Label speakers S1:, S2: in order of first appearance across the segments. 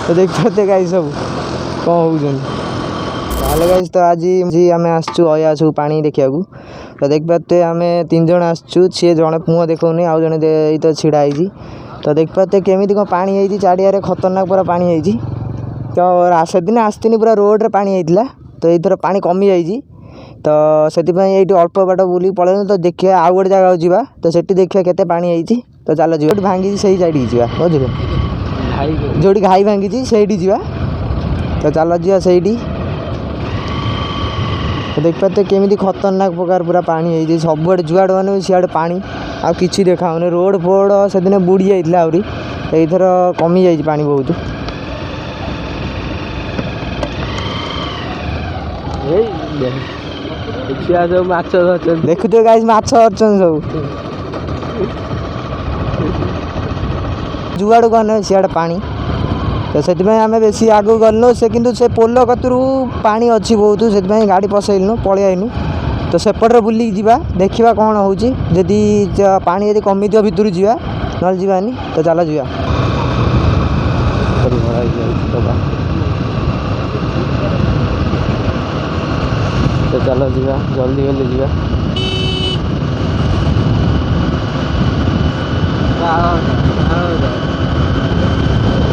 S1: तो देख पाते गाइस सब कौन हो गाइस। तो आज आम आसचु अया सब पानी देखा तो देख पाते आम 3 जन आसचु सी जड़े मुँह देखनी आउ जड़े तो छिड़ा तो देख पाते केमी कौन पानी है चारिया खतरनाक पूरा पानी है। तो से दिन आसनी पूरा रोड पानी होता तो ये पानी कमी जाइए तो से अल्प बाट बुल पड़े तो देखिए आउ गोटे जगह जावा तो सेठी देखिए केते पानी है तो चल जो भांगी से साइड की बुझे जो घाई भांगी से जा तो चल जा से तो देख पाते केमी खतरनाक प्रकार पूरा पानी है सब जुआड़ मैंने सियाड़े पानी आ कि देखा रोड फोड से दिन बुड़ी जाता आहरी तो ये कमी जाइए पानी बहुत देखुए गाइस माछ सब जुआड़ गने सियाड़े पानी तो से आम बेसी आगू गलु से किंतु से पोल कतरू पानी अच्छी बहुत से गाड़ी पसैलु पलि आईनु तो सेपटे बुलिक जावा देखा कौन हो जदि पानी यदि कमी थी भितर जावा ना जावानी तो चल जा तो चलो जा जल्दी जल्दी जा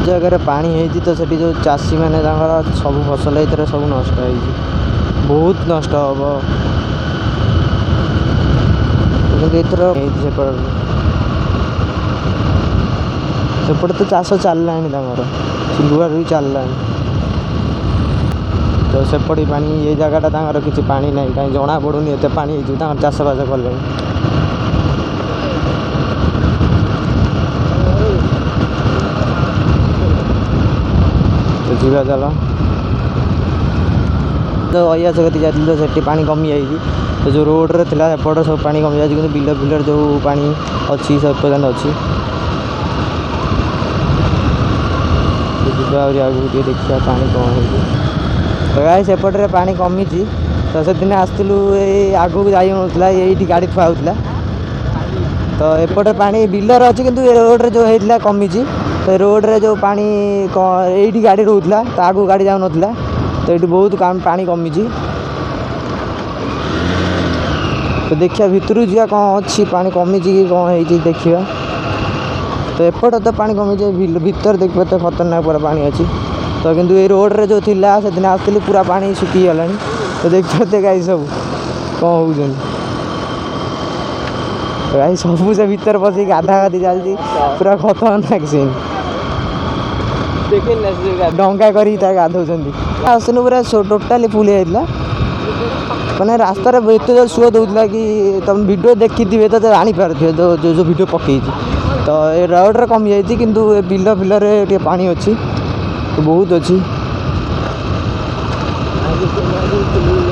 S1: जगह पानी है तो से जो चाषी मैंने सब फसल ये सब नष्ट हो बहुत नष्ट हम सेपटे तो चाष चलला सिलुआ भी चलला तो सेपटे पानी ये जगह किसी पानी ना कहीं जना पड़ूनी एत पानी चाष बास कले तो जीवा चल तो अया से जाती तो से पानी कमी जाइए तो जो रोड रे थिला एपट सब पानी कमी जाए बिल फिलर जो पानी अच्छी सब पर्यटन अच्छी जीवा आगे देखा पानी कौन है तो गाइस सेपटे पानी कमी तो से दिन आसलु आगू जाना ये गाड़ी थुआ होता तो एपटे पानी बिलर अच्छी किंतु रोड रे जो होता कमी तो रोड रे जो पानी ये गाड़ी रोला तो आगू गाड़ी जाऊन तो ये बहुत काम पानी कमी तो देखिए भितर जा कौन अच्छी पानी कमी कि कौन है देखा तो एपटे तो पानी कमी भीतर देख पाते खतरनाक पूरा पानी अच्छी तो किंतु ये रोड रे जो थिला से दिन आसली पूरा पानी सुखी गला तो देख पाते गाई सब कौन हो गाई सब से भीतर बस गाधा गाधी चलती पूरा खतरनाक सीन डंका कर गाधौं आसनु पूरा टोटाली फुल जाता मैंने रास्तार एत जो सुअ दूसरा कि तुम वीडियो देखी थे तो जापार जो जो वीडियो पकई तो ये रोड रे कमी जाइए किंतु बिल फिलर पानी अच्छी तो बहुत अच्छी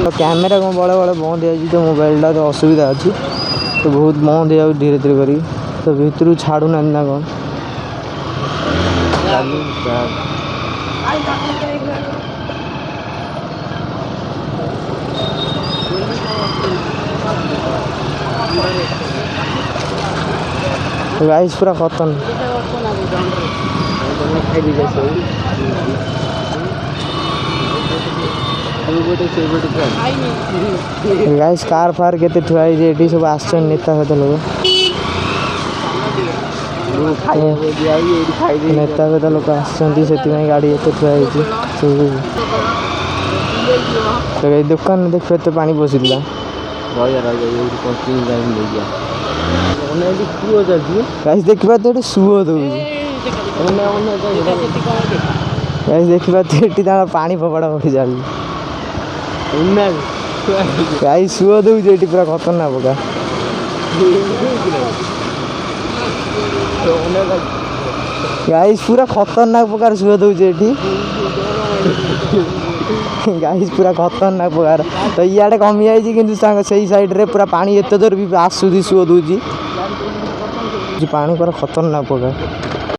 S1: तो कैमेरा कौन बड़े बड़े बंद हो तो मोबाइल तो असुविधा अच्छी तो बहुत बंद हो धीरे धीरे करी तो भितर छाड़ू ना कौन गाइस पूरा खतन गाइस कार फार केते थुआई जे सब आसन नेता फेता लोग नेता फेता लोग आसती से गाड़ी एत थुआई तो दुकान देख तो पानी पशिला गाइस देखा तो सुओ दौर गाइस देखा तो पानी फपड़ा पड़ी जाए गाइस सुओ दौर पूरा खतरनाक पका गाइस पूरा खतरनाक प्रकार सुओ दौर गाइस पूरा खतरनाक प्रकार तो इे कमी जाइए कि से साइड रे पूरा पानी एत जोर भी आसुदी सुओ दूसरी पानी पूरा खतरनाक प्रकार